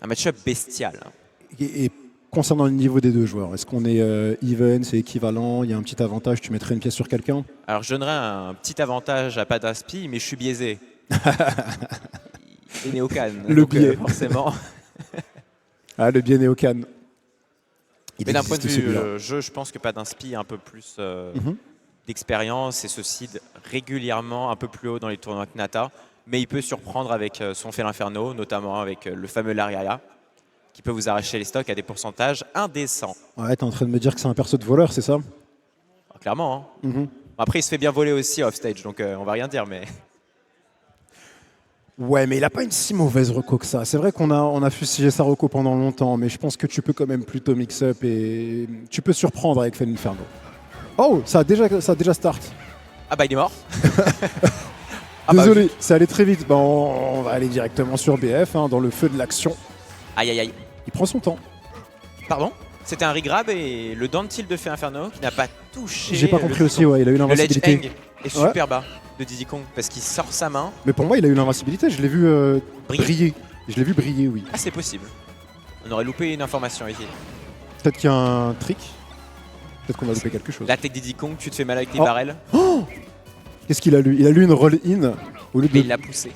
Un match-up bestial. Et concernant le niveau des deux joueurs, est-ce qu'on est even, c'est équivalent, il y a un petit avantage, tu mettrais une pièce sur quelqu'un? Alors je donnerais un petit avantage à Padaspi, mais je suis biaisé. Il est Néocan. Le biais. Forcément. Ah, le biais Néocan. Mais d'un point de vue jeu, je pense que Padinspi a un peu plus d'expérience et se seed régulièrement un peu plus haut dans les tournois que Nata. Mais il peut surprendre avec son Fait l'Inferno, notamment avec le fameux Lariaya, qui peut vous arracher les stocks à des pourcentages indécents. Ouais, t'es en train de me dire que c'est un perso de voleur, c'est ça? Clairement. Hein. Après, il se fait bien voler aussi off-stage, donc on va rien dire, mais... Ouais, mais il a pas une si mauvaise reco que ça. C'est vrai on a fusillé sa reco pendant longtemps, mais je pense que tu peux quand même plutôt mix-up et tu peux surprendre avec Fen Inferno. Oh, ça a déjà start. Ah bah il est mort. Désolé, c'est allé très vite. On va aller directement sur BF, dans le feu de l'action. Aïe aïe aïe. Il prend son temps. Pardon? C'était un regrab et le down tilt de Fait Inferno qui n'a pas touché. J'ai pas compris aussi, ouais, il a eu l'invincibilité. Le ledge hang est super bas de Diddy Kong parce qu'il sort sa main. Mais pour moi, il a eu l'invincibilité, je l'ai vu briller. Je l'ai vu briller, oui. Ah, c'est possible. On aurait loupé une information ici. Peut-être qu'il y a un trick. Peut-être qu'on va louper quelque chose. La tech Diddy Kong, tu te fais mal avec tes barrels. Oh, qu'est-ce qu'il a lu? Il a lu une roll-in au lieu de... Mais il l'a poussé.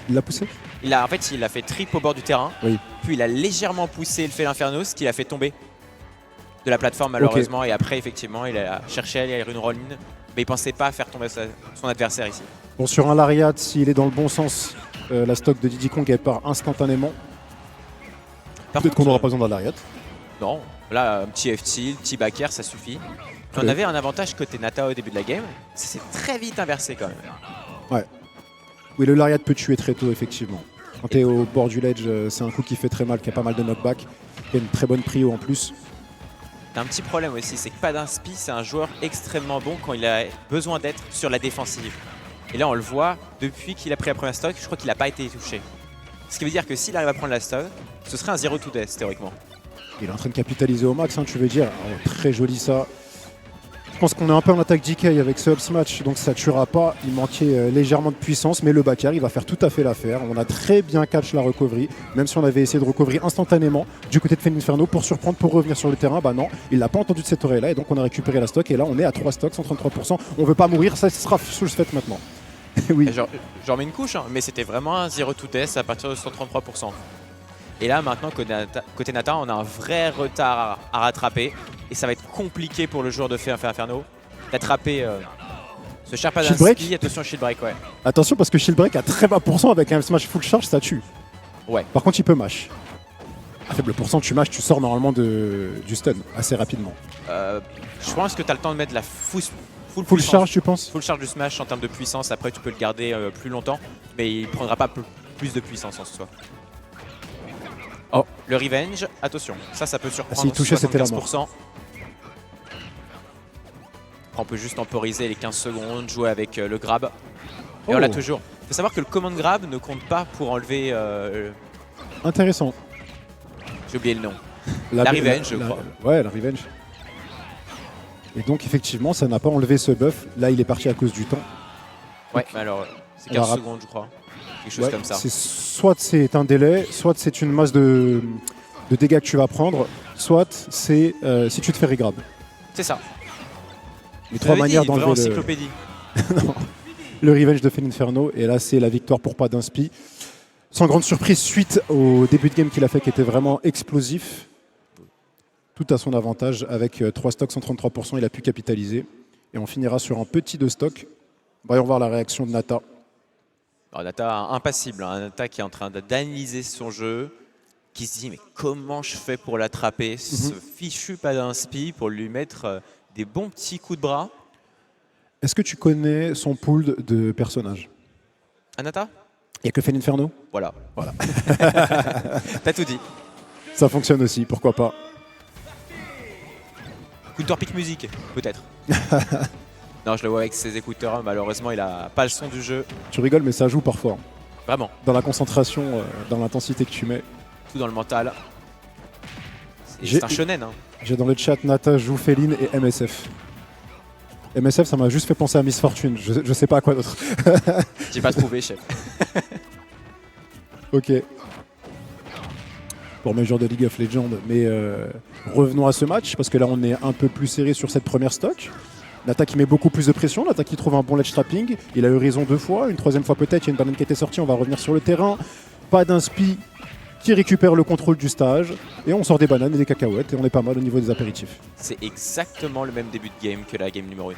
Il l'a poussé? En fait, il a fait trip au bord du terrain. Oui. Puis il a légèrement poussé le Fait l'Inferno, ce qui l'a fait tomber de la plateforme malheureusement. Et après, effectivement, il a cherché à aller une roll-in. Mais il pensait pas faire tomber son adversaire ici. Bon, sur un Lariat, s'il est dans le bon sens, la stock de Diddy Kong, elle part instantanément. Peut-être qu'on n'aura pas besoin d'un Lariat. Non, là, un petit FT, petit back air, ça suffit. On avait un avantage côté Nata au début de la game. C'est très vite inversé quand même. Ouais. Oui, le Lariat peut tuer très tôt, effectivement. Quand tu es au bord du ledge, c'est un coup qui fait très mal, qui a pas mal de knockback. Il y a une très bonne prio en plus. T'as un petit problème aussi, c'est que Padinspi, c'est un joueur extrêmement bon quand il a besoin d'être sur la défensive. Et là, on le voit, depuis qu'il a pris la première stock, je crois qu'il n'a pas été touché. Ce qui veut dire que s'il arrive à prendre la stock, ce serait un 0 to death, théoriquement. Il est en train de capitaliser au max, tu veux dire. Alors, très joli ça. Je pense qu'on est un peu en attaque DK avec ce up smash, donc ça ne tuera pas. Il manquait légèrement de puissance, mais le back air, il va faire tout à fait l'affaire. On a très bien catch la recovery, même si on avait essayé de recovery instantanément du côté de Fen Inferno pour surprendre, pour revenir sur le terrain. Bah non, il l'a pas entendu de cette oreille-là, et donc on a récupéré la stock. Et là, on est à 3 stocks, 133%. On veut pas mourir, ça sera chose faite maintenant. Oui. J'en mets une couche, mais c'était vraiment un 0 to death à partir de 133%. Et là, maintenant, côté Nata, on a un vrai retard à rattraper. Et ça va être compliqué pour le joueur de Fait Inferno d'attraper ce cher Padinspi. Attention, shield break, ouais. Attention, parce que shield break à très bas pourcent avec un smash full charge, ça tue. Ouais. Par contre, il peut mash. À faible pourcent, tu mash, tu sors normalement du stun assez rapidement. Je pense que tu as le temps de mettre la full charge, tu penses? Full charge du smash en termes de puissance. Après, tu peux le garder plus longtemps. Mais il ne prendra pas plus de puissance en soi. Oh, le revenge, attention, ça peut surprendre. S'il touchait, c'était la mort. On peut juste temporiser les 15 secondes, jouer avec le grab. Et on l'a toujours. Il faut savoir que le command grab ne compte pas pour enlever... Intéressant. J'ai oublié le nom. La revenge, je crois. Ouais, la revenge. Et donc, effectivement, ça n'a pas enlevé ce buff. Là, il est parti à cause du temps. Ouais, mais alors, c'est 15 secondes, je crois. Quelque chose comme ça. Soit c'est un délai, soit c'est une masse de dégâts que tu vas prendre, soit c'est si tu te fais regrab. C'est ça. Les trois manières d'enlever encyclopédie. Le revenge de Fait Inferno. Et là, c'est la victoire pour Padinspi. Sans grande surprise, suite au début de game qu'il a fait, qui était vraiment explosif. Tout à son avantage. Avec 3 stocks, 133%, il a pu capitaliser. Et on finira sur un petit 2 stocks. Voyons voir la réaction de Nata. Alors, Nata impassible, un Nata qui est en train d'analyser son jeu, qui se dit mais comment je fais pour l'attraper, ce fichu Padinspi, pour lui mettre des bons petits coups de bras. Est-ce que tu connais son pool de personnages? Nata? Il n'y a que Fait Inferno? Voilà. T'as tout dit. Ça fonctionne aussi, pourquoi pas. Counter pick musique, peut-être. Non, je le vois avec ses écouteurs, malheureusement il a pas le son du jeu. Tu rigoles, mais ça joue parfois. Vraiment. Dans la concentration, dans l'intensité que tu mets. Tout dans le mental. C'est un shonen. Hein. J'ai dans le chat Nata joue Féline et MSF. MSF, ça m'a juste fait penser à Miss Fortune. Je sais pas à quoi d'autre. J'ai pas trouvé, chef. Ok. pour mes joueurs de League of Legends. Mais revenons à ce match, parce que là on est un peu plus serré sur cette première stock. Nata qui met beaucoup plus de pression, Nata qui trouve un bon ledge trapping. Il a eu raison 2 fois, une 3e fois peut-être, il y a une banane qui était sortie, on va revenir sur le terrain. Pas d'inspi qui récupère le contrôle du stage. Et on sort des bananes et des cacahuètes et on est pas mal au niveau des apéritifs. C'est exactement le même début de game que la game numéro 1.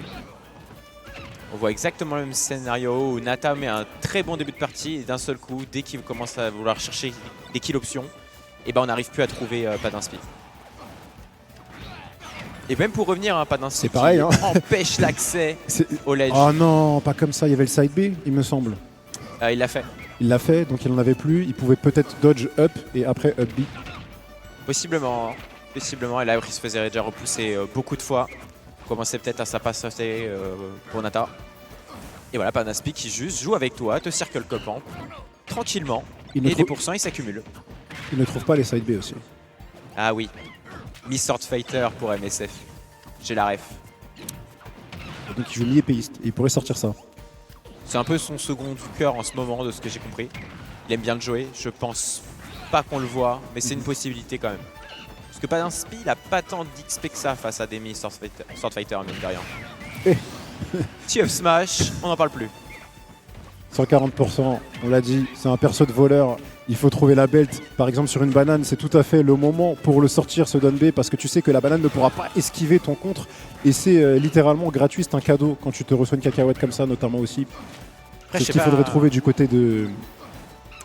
On voit exactement le même scénario où Nata met un très bon début de partie et d'un seul coup, dès qu'il commence à vouloir chercher des kills options, et ben on n'arrive plus à trouver pas d'inspi. Et même pour revenir à pas d'inspi, c'est pareil, hein. Empêche l'accès au ledge. Oh non, pas comme ça, il y avait le side B, il me semble. Il l'a fait. Il l'a fait, donc il n'en avait plus. Il pouvait peut-être dodge up et après up B. Possiblement, possiblement. Et là, il se faisait déjà repousser beaucoup de fois. Commençait peut-être à s'impatienter pour Nata. Et voilà, Panaspi qui juste joue avec toi, te circle camp tranquillement. Et les pourcents, ils s'accumulent. Il ne trouve pas les side B aussi. Ah oui. Miss Sword Fighter pour MSF. J'ai la ref. Donc il joue mi-épéiste et il pourrait sortir ça. C'est un peu son second du cœur en ce moment, de ce que j'ai compris. Il aime bien le jouer. Je pense pas qu'on le voit, mais c'est une possibilité quand même. Parce que Panaspi, il a pas tant d'XP que ça face à des Miss Sword Fighter, mine de rien. TF Smash, on n'en parle plus. 140%, on l'a dit, c'est un perso de voleur. Il faut trouver la belt. Par exemple, sur une banane, c'est tout à fait le moment pour le sortir, ce down B, parce que tu sais que la banane ne pourra pas esquiver ton contre. Et c'est littéralement gratuit, c'est un cadeau quand tu te reçois une cacahuète comme ça, notamment aussi. C'est ce qu'il faudrait trouver du côté de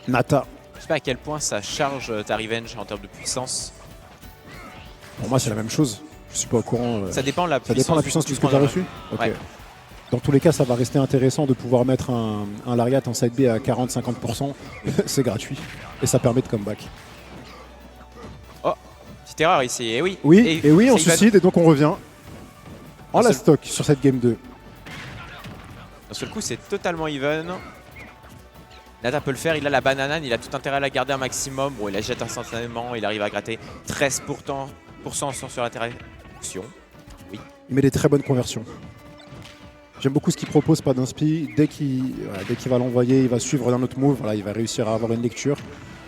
Nata. Je sais pas à quel point ça charge ta revenge en termes de puissance. Pour moi, c'est la même chose. Je suis pas au courant. Ça dépend de la puissance, ça dépend de la puissance de ce que tu as reçu. Okay. Ouais. Dans tous les cas, ça va rester intéressant de pouvoir mettre un lariat en side B à 40-50%. C'est gratuit. Et ça permet de comeback. Oh, petite erreur ici. Et oui. Oui, et oui, on suicide et donc on revient en la stock sur cette game 2. D'un seul coup, c'est totalement even. Nata peut le faire, il a la banane, il a tout intérêt à la garder un maximum. Bon, il la jette instantanément, il arrive à gratter 13% sur l'interaction. Oui. Il met des très bonnes conversions. J'aime beaucoup ce qu'il propose, pas d'inspi. Dès qu'il va l'envoyer, il va suivre d'un autre move. Voilà, il va réussir à avoir une lecture.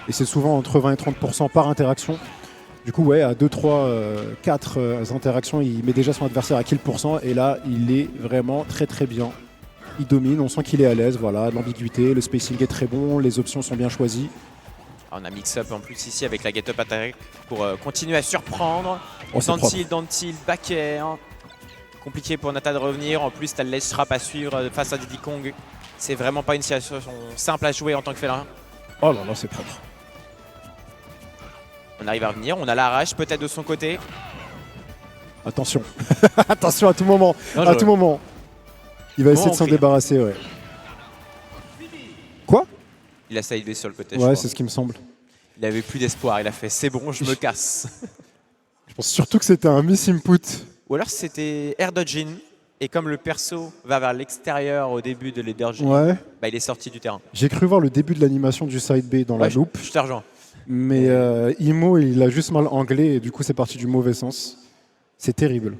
Et c'est souvent entre 20 et 30% par interaction. Du coup, ouais, à 2, 3, 4 interactions, il met déjà son adversaire à kill %. Et là, il est vraiment très très bien. Il domine, on sent qu'il est à l'aise. Voilà, l'ambiguïté, le spacing est très bon, les options sont bien choisies. On a mix-up en plus ici avec la get-up attack pour continuer à surprendre. Oh, Dantil, back air. Compliqué pour Nata de revenir. En plus, tu as le ledge trap à suivre face à Diddy Kong. C'est vraiment pas une situation simple à jouer en tant que félin. Oh là là, c'est propre. On arrive à revenir. On a la rage peut-être de son côté. Attention. Attention à tout moment. Dangereux. À tout moment. Il va essayer de s'en débarrasser, ouais. Quoi? Il a sidé sur le côté. Ouais, c'est ce qui me semble. Il avait plus d'espoir. Il a fait c'est bon, je me casse. Je pense surtout que c'était un miss input. Ou alors c'était air dodging. Et comme le perso va vers l'extérieur au début de l'Edergy, ouais. Bah, il est sorti du terrain. J'ai cru voir le début de l'animation du side B dans la loupe. Je te rejoins. Mais Imo, il a juste mal anglais et du coup c'est parti du mauvais sens. C'est terrible.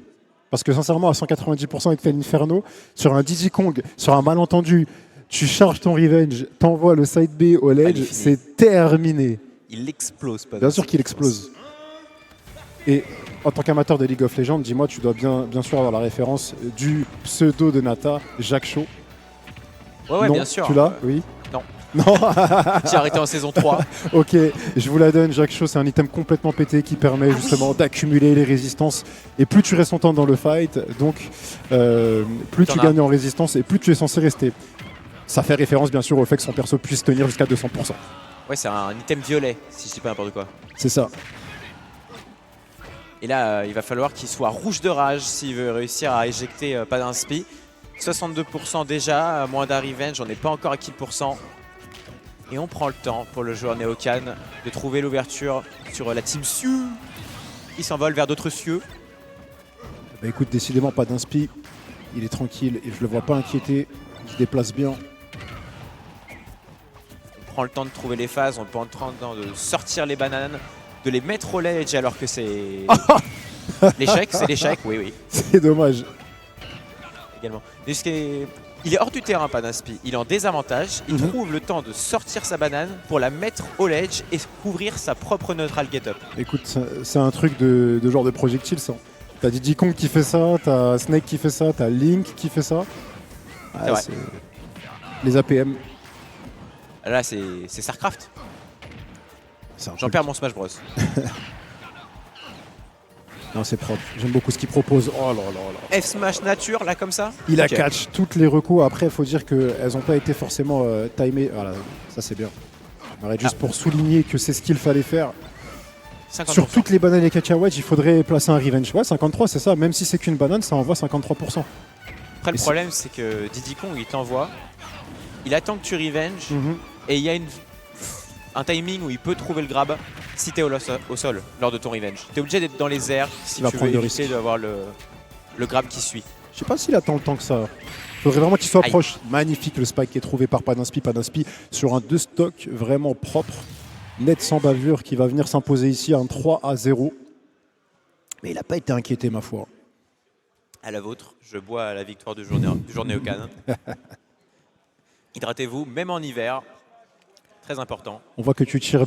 Parce que sincèrement, à 190%, il te fait l'Inferno sur un Diddy Kong, sur un malentendu. Tu charges ton revenge, t'envoies le side B au ledge, c'est terminé. Il explose pas. Bien sûr qu'il explose. Et en tant qu'amateur de League of Legends, dis-moi, tu dois bien sûr avoir la référence du pseudo de Nata, Jacques Chaud. Ouais, non, bien sûr. Tu l'as? Oui. Non. Non. J'ai arrêté en saison 3. Ok, je vous la donne. Jacques Chaud, c'est un item complètement pété qui permet justement d'accumuler les résistances. Et plus tu restes longtemps dans le fight, donc plus tu gagnes en résistance et plus tu es censé rester. Ça fait référence bien sûr au fait que son perso puisse tenir jusqu'à 200%. Ouais, c'est un item violet, si je dis pas n'importe quoi. C'est ça. Et là, il va falloir qu'il soit rouge de rage s'il veut réussir à éjecter pas d'inspi. 62% déjà, moins d'un revenge, on n'est pas encore à kill %. Et on prend le temps pour le joueur Neocan de trouver l'ouverture sur la team Sieu. Il s'envole vers d'autres cieux. Bah écoute, décidément pas d'inspi. Il est tranquille et je le vois pas inquiété. Il se déplace bien. On prend le temps de trouver les phases, on prend le temps de sortir les bananes, de les mettre au ledge alors que c'est l'échec, c'est l'échec, oui. C'est dommage. Également. Et ce qui est Il est hors du terrain, pas d'inspi. Il est en désavantage. Il trouve le temps de sortir sa banane pour la mettre au ledge et couvrir sa propre neutral get-up. Écoute, c'est un truc de genre de projectile, ça. T'as Diddy Kong qui fait ça, t'as Snake qui fait ça, t'as Link qui fait ça. Ah, vrai. Les APM. Là, c'est StarCraft. J'en perds mon Smash Bros. Non, c'est propre. J'aime beaucoup ce qu'il propose. Oh là là là. F-Smash nature, là, comme ça. Il a catch toutes les recos. Après, il faut dire qu'elles n'ont pas été forcément timées. Voilà, ça c'est bien. On arrête juste pour souligner que c'est ce qu'il fallait faire. 50%. Sur toutes les bananes et cacahuètes, il faudrait placer un revenge. Ouais, 53, c'est ça. Même si c'est qu'une banane, ça envoie 53%. Après, le problème, c'est que Diddy Kong, il t'envoie. Il attend que tu revenge. Et il y a un timing où il peut trouver le grab si tu es au sol lors de ton revenge. Tu es obligé d'être dans les airs si tu veux éviter d'avoir le grab qui suit. Je sais pas s'il attend le temps que ça. Il faudrait vraiment qu'il soit proche. Magnifique le spike qui est trouvé par Padanspi sur un 2 stock vraiment propre, net sans bavure, qui va venir s'imposer ici un 3-0. Mais il n'a pas été inquiété, ma foi. À la vôtre, je bois à la victoire du journée au Cannes. Hydratez-vous, même en hiver. Très important. On voit que tu tires